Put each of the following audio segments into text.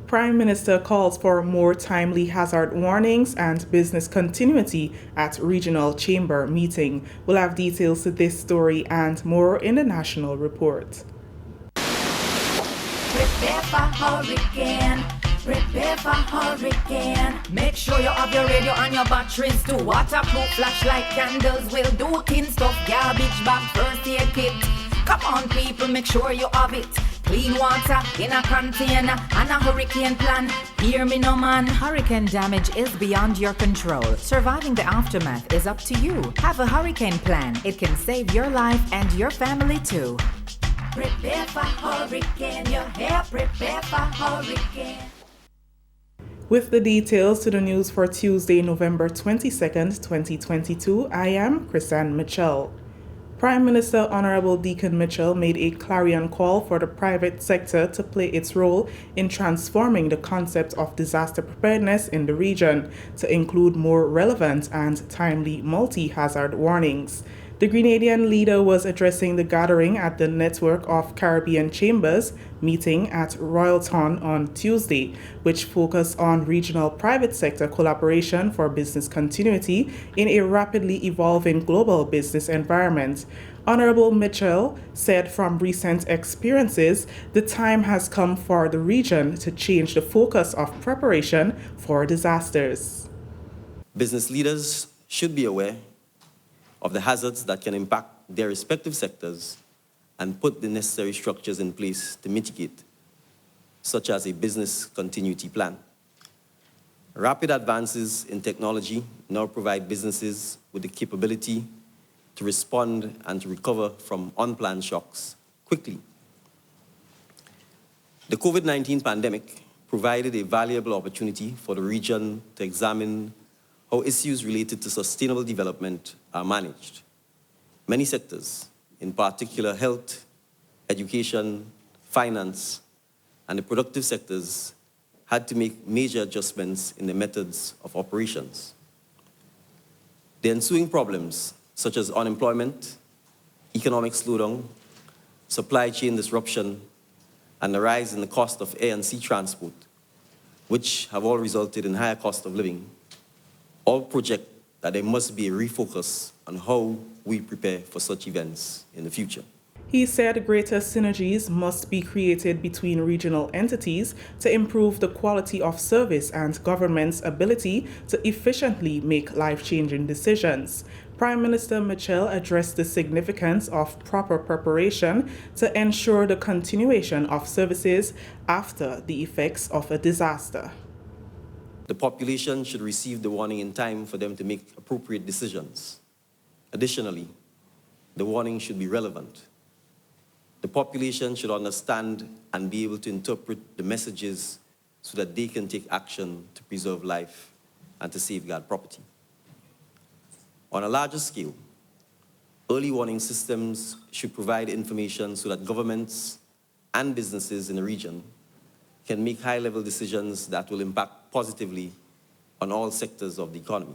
Prime Minister calls for more timely hazard warnings and business continuity at regional chamber meeting. We'll have details to this story and more in the national report. Prepare for hurricane. Prepare for hurricane. Make sure you have your radio and your batteries too. Waterproof flashlight candles will do. Tin stuff, garbage bag, first aid kit. Come on people, make sure you have it. Clean water in a container and a hurricane plan. Hear me no man. Hurricane damage is beyond your control. Surviving the aftermath is up to you. Have a hurricane plan. It can save your life and your family too. Prepare for hurricane. Your hair, prepare for hurricane. With the details to the news for Tuesday, November 22nd, 2022, I am Chrisanne Mitchell. Prime Minister Honorable Deacon Mitchell made a clarion call for the private sector to play its role in transforming the concept of disaster preparedness in the region to include more relevant and timely multi-hazard warnings. The Grenadian leader was addressing the gathering at the Network of Caribbean Chambers meeting at Royalton on Tuesday, which focused on regional private sector collaboration for business continuity in a rapidly evolving global business environment. Honorable Mitchell said from recent experiences, the time has come for the region to change the focus of preparation for disasters. Business leaders should be aware of the hazards that can impact their respective sectors and put the necessary structures in place to mitigate, such as a business continuity plan. Rapid advances in technology now provide businesses with the capability to respond and to recover from unplanned shocks quickly. The COVID-19 pandemic provided a valuable opportunity for the region to examine how issues related to sustainable development are managed. Many sectors, in particular health, education, finance, and the productive sectors, had to make major adjustments in the methods of operations. The ensuing problems, such as unemployment, economic slowdown, supply chain disruption, and the rise in the cost of air and sea transport, which have all resulted in higher cost of living, all project that there must be a refocus on how we prepare for such events in the future. He said greater synergies must be created between regional entities to improve the quality of service and government's ability to efficiently make life-changing decisions. Prime Minister Mitchell addressed the significance of proper preparation to ensure the continuation of services after the effects of a disaster. The population should receive the warning in time for them to make appropriate decisions. Additionally, the warning should be relevant. The population should understand and be able to interpret the messages so that they can take action to preserve life and to safeguard property. On a larger scale, early warning systems should provide information so that governments and businesses in the region can make high-level decisions that will impact positively on all sectors of the economy.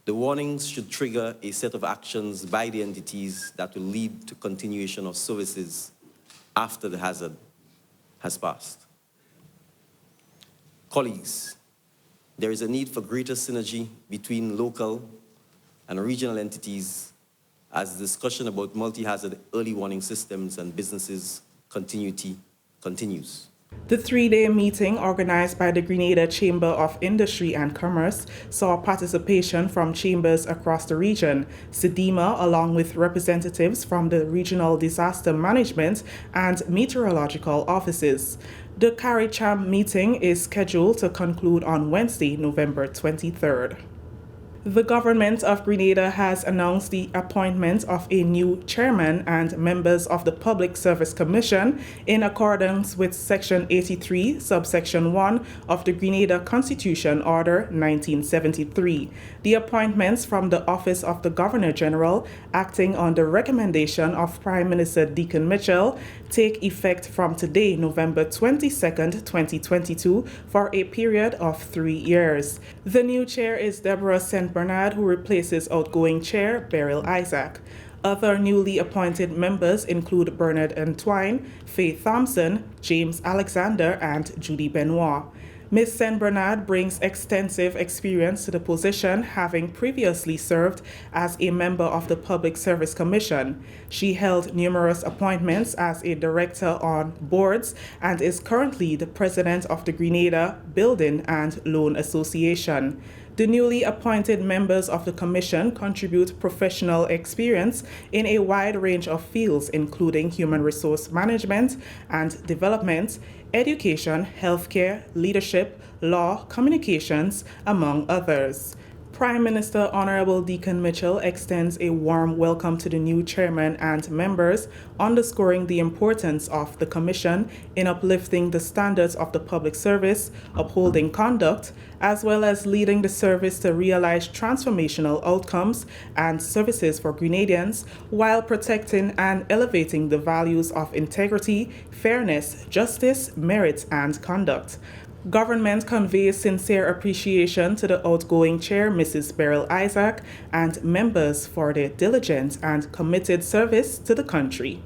The warnings should trigger a set of actions by the entities that will lead to continuation of services after the hazard has passed. Colleagues, there is a need for greater synergy between local and regional entities as the discussion about multi-hazard early warning systems and businesses continuity continues. The three-day meeting organized by the Grenada Chamber of Industry and Commerce saw participation from chambers across the region, SEDIMA, along with representatives from the regional disaster management and meteorological offices. The CARICHAM meeting is scheduled to conclude on Wednesday, November 23rd. The government of Grenada has announced the appointment of a new chairman and members of the Public Service Commission in accordance with Section 83, subsection 1 of the Grenada Constitution Order 1973. The appointments from the Office of the Governor-General, acting on the recommendation of Prime Minister Deacon Mitchell, take effect from today, November 22nd, 2022, for a period of 3 years. The new chair is Deborah St. Bernard, who replaces outgoing chair Beryl Isaac. Other newly appointed members include Bernard Entwine, Faye Thompson, James Alexander, and Judy Benoit. Ms. Saint Bernard brings extensive experience to the position, having previously served as a member of the Public Service Commission. She held numerous appointments as a director on boards and is currently the president of the Grenada Building and Loan Association. The newly appointed members of the Commission contribute professional experience in a wide range of fields, including human resource management and development, education, healthcare, leadership, law, communications, among others. Prime Minister Honorable Deacon Mitchell extends a warm welcome to the new chairman and members, underscoring the importance of the Commission in uplifting the standards of the public service, upholding conduct, as well as leading the service to realize transformational outcomes and services for Grenadians, while protecting and elevating the values of integrity, fairness, justice, merit, and conduct. Government conveys sincere appreciation to the outgoing chair, Mrs. Beryl Isaac, and members for their diligent and committed service to the country.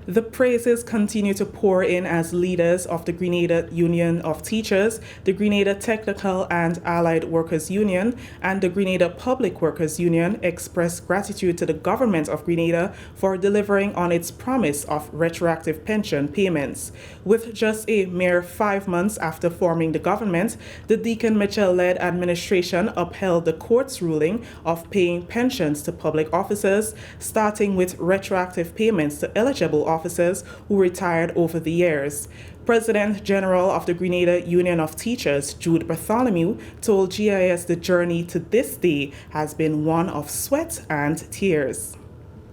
The praises continue to pour in as leaders of the Grenada Union of Teachers, the Grenada Technical and Allied Workers Union, and the Grenada Public Workers Union express gratitude to the government of Grenada for delivering on its promise of retroactive pension payments. With just a mere 5 months after forming the government, the Deacon Mitchell-led administration upheld the court's ruling of paying pensions to public officers, starting with retroactive payments to eligible officers who retired over the years. President General of the Grenada Union of Teachers, Jude Bartholomew, told GIS the journey to this day has been one of sweat and tears.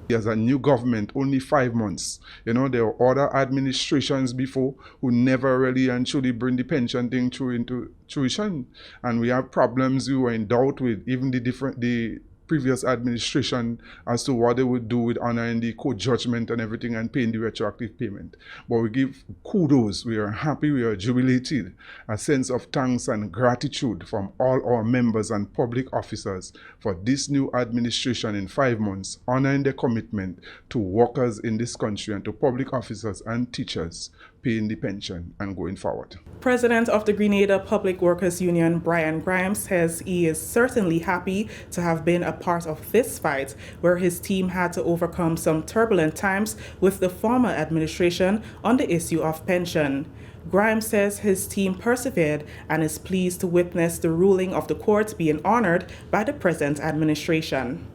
As a new government, only 5 months. There were other administrations before who never really and truly bring the pension thing through into fruition. And we have problems. We were in doubt with even the previous administration as to what they would do with honoring the court judgment and everything and paying the retroactive payment. But we give kudos, we are happy, we are jubilated, a sense of thanks and gratitude from all our members and public officers for this new administration in 5 months, honoring their commitment to workers in this country and to public officers and teachers paying the pension and going forward. President of the Grenada Public Workers Union, Brian Grimes, says he is certainly happy to have been a part of this fight, where his team had to overcome some turbulent times with the former administration on the issue of pension. Grimes says his team persevered and is pleased to witness the ruling of the court being honored by the present administration.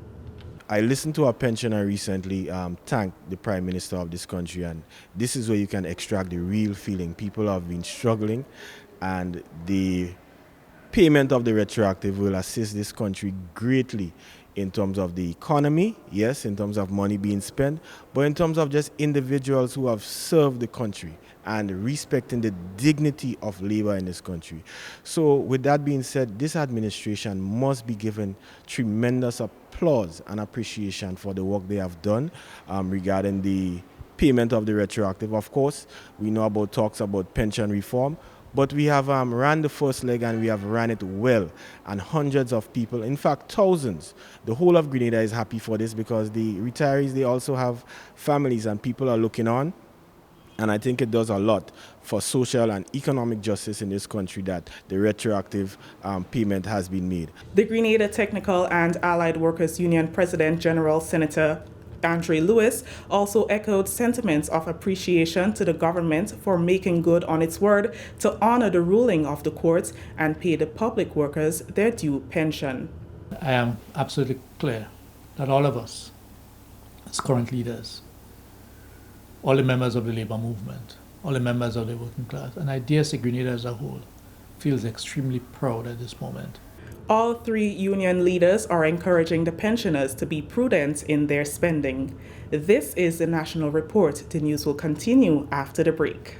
I listened to a pensioner recently thank the Prime Minister of this country, and this is where you can extract the real feeling. People have been struggling, and the payment of the retroactive will assist this country greatly in terms of the economy, yes, in terms of money being spent, but in terms of just individuals who have served the country and respecting the dignity of labor in this country. So with that being said, this administration must be given tremendous applause and appreciation for the work they have done regarding the payment of the retroactive. Of course, we know about talks about pension reform, but we have ran the first leg and we have ran it well, and hundreds of people, in fact thousands, the whole of Grenada is happy for this because the retirees, they also have families and people are looking on. And I think it does a lot for social and economic justice in this country that the retroactive payment has been made. The Grenada Technical and Allied Workers Union President General Senator Andre Lewis also echoed sentiments of appreciation to the government for making good on its word to honor the ruling of the courts and pay the public workers their due pension. I am absolutely clear that all of us, as current leaders, all the members of the labor movement, all the members of the working class, and I dare say Grenada as a whole, feels extremely proud at this moment. All three union leaders are encouraging the pensioners to be prudent in their spending. This is the National Report. The news will continue after the break.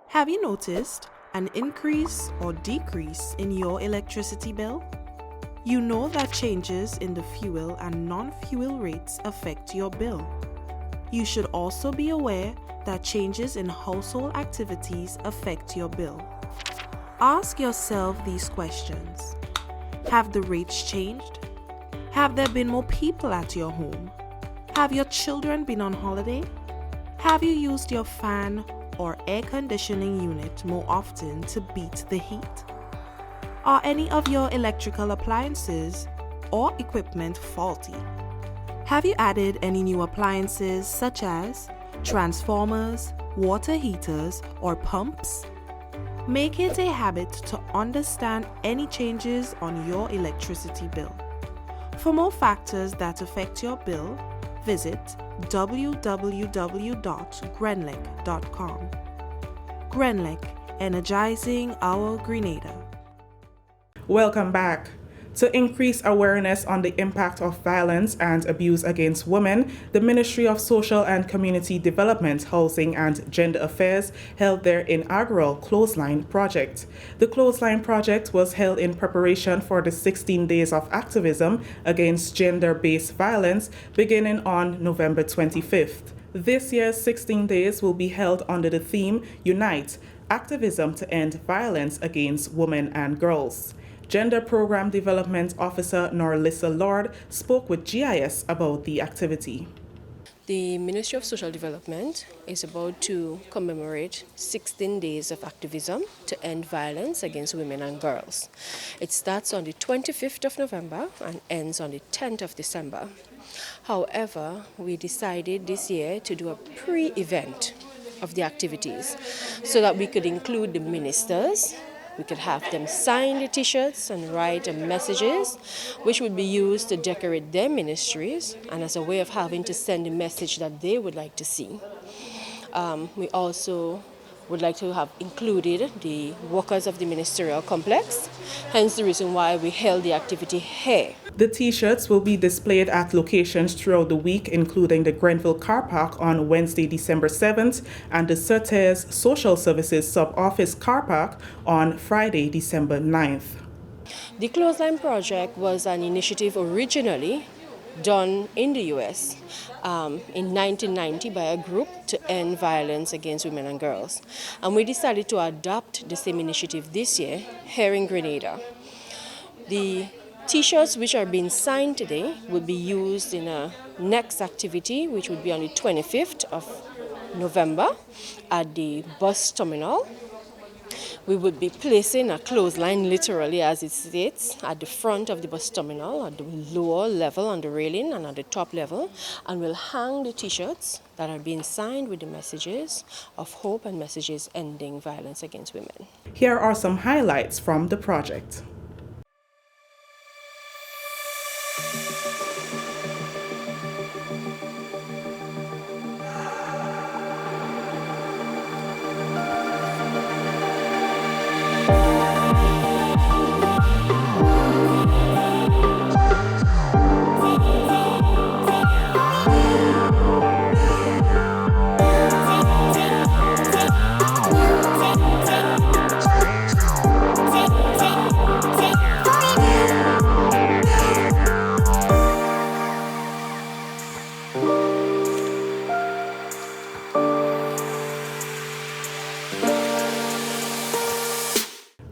Have you noticed an increase or decrease in your electricity bill? You know that changes in the fuel and non-fuel rates affect your bill. You should also be aware that changes in household activities affect your bill. Ask yourself these questions. Have the rates changed? Have there been more people at your home? Have your children been on holiday? Have you used your fan or air conditioning unit more often to beat the heat? Are any of your electrical appliances or equipment faulty? Have you added any new appliances such as transformers, water heaters, or pumps? Make it a habit to understand any changes on your electricity bill. For more factors that affect your bill, visit www.grenlec.com. Grenlec, energizing our Grenada. Welcome back. To increase awareness on the impact of violence and abuse against women, the Ministry of Social and Community Development, Housing and Gender Affairs held their inaugural Clothesline Project. The Clothesline Project was held in preparation for the 16 days of activism against gender-based violence beginning on November 25th. This year's 16 days will be held under the theme Unite, Activism to End Violence Against Women and Girls. Gender Program Development Officer Norlissa Lord spoke with GIS about the activity. The Ministry of Social Development is about to commemorate 16 days of activism to end violence against women and girls. It starts on the 25th of November and ends on the 10th of December. However, we decided this year to do a pre-event of the activities so that we could include the ministers. We could have them sign the T-shirts and write messages, which would be used to decorate their ministries and as a way of having to send a message that they would like to see. We also would like to have included the workers of the ministerial complex, hence the reason why we held the activity here. The T-shirts will be displayed at locations throughout the week, including the Grenville Car Park on Wednesday, December 7th, and the Certes Social Services Sub-Office Car Park on Friday, December 9th. The Clothesline Project was an initiative originally done in the U.S. In 1990 by a group to end violence against women and girls. And we decided to adopt the same initiative this year here in Grenada. The T-shirts which are being signed today will be used in a next activity, which would be on the 25th of November at the bus terminal. We would be placing a clothesline, literally as it states, at the front of the bus terminal, at the lower level on the railing and at the top level, and we'll hang the T-shirts that are being signed with the messages of hope and messages ending violence against women. Here are some highlights from the project.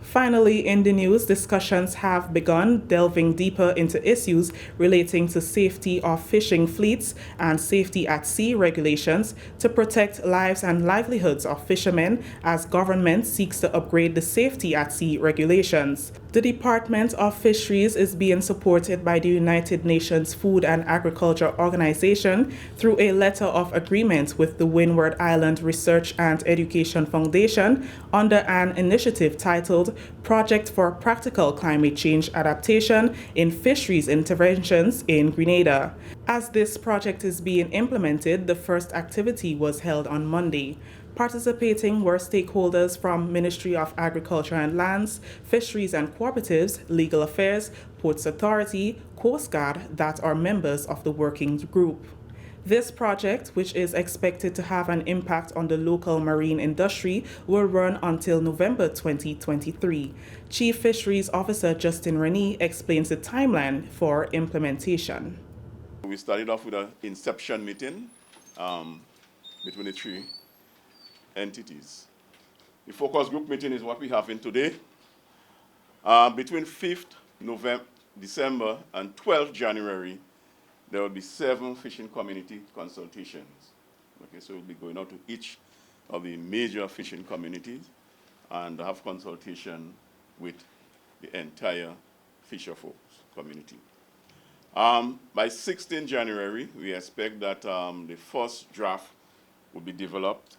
Finally, in the news, discussions have begun delving deeper into issues relating to safety of fishing fleets and safety at sea regulations to protect lives and livelihoods of fishermen as government seeks to upgrade the safety at sea regulations. The Department of Fisheries is being supported by the United Nations Food and Agriculture Organization through a letter of agreement with the Windward Island Research and Education Foundation under an initiative titled Project for Practical Climate Change Adaptation in Fisheries Interventions in Grenada. As this project is being implemented, the first activity was held on Monday. Participating were stakeholders from Ministry of Agriculture and Lands, Fisheries and Cooperatives, Legal Affairs, Ports Authority, Coast Guard that are members of the working group. This project, which is expected to have an impact on the local marine industry, will run until November 2023. Chief Fisheries Officer Justin Rennie explains the timeline for implementation. We started off with an inception meeting between the three entities. The focus group meeting is what we have in today. Between 5th November, December and 12th January, there will be 7 fishing community consultations. Okay, so we'll be going out to each of the major fishing communities and have consultation with the entire fisher folks community. By 16 January, we expect that the first draft will be developed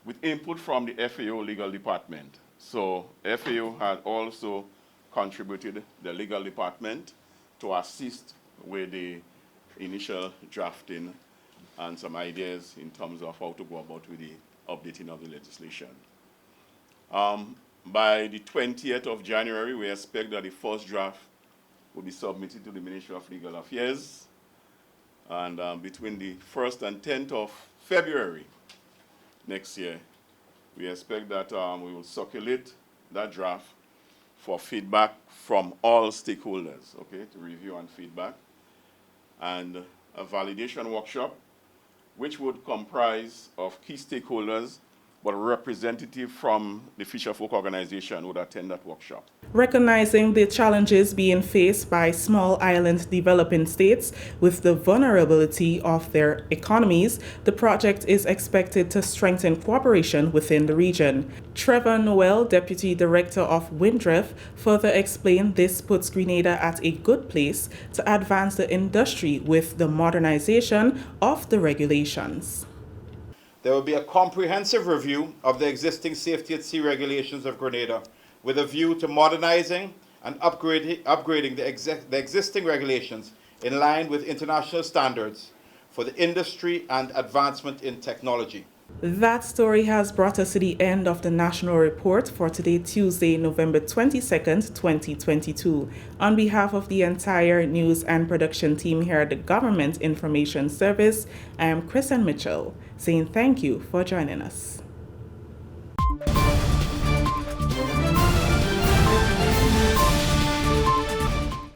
with input from the FAO legal department. So FAO had also contributed the legal department to assist with the initial drafting and some ideas in terms of how to go about with the updating of the legislation. By the 20th of January, we expect that the first draft will be submitted to the Ministry of Legal Affairs. And between the 1st and 10th of February next year, we expect that we will circulate that draft for feedback from all stakeholders, okay, to review and feedback, and a validation workshop, which would comprise of key stakeholders, but a representative from the fisherfolk organization would attend that workshop. Recognizing the challenges being faced by small island developing states with the vulnerability of their economies, the project is expected to strengthen cooperation within the region. Trevor Noel, Deputy Director of WINDRIF, further explained this puts Grenada at a good place to advance the industry with the modernization of the regulations. There will be a comprehensive review of the existing safety at sea regulations of Grenada with a view to modernizing and upgrading the existing regulations in line with international standards for the industry and advancement in technology. That story has brought us to the end of the National Report for today, Tuesday, November 22nd, 2022. On behalf of the entire news and production team here at the Government Information Service, I am Kristen Mitchell, saying thank you for joining us.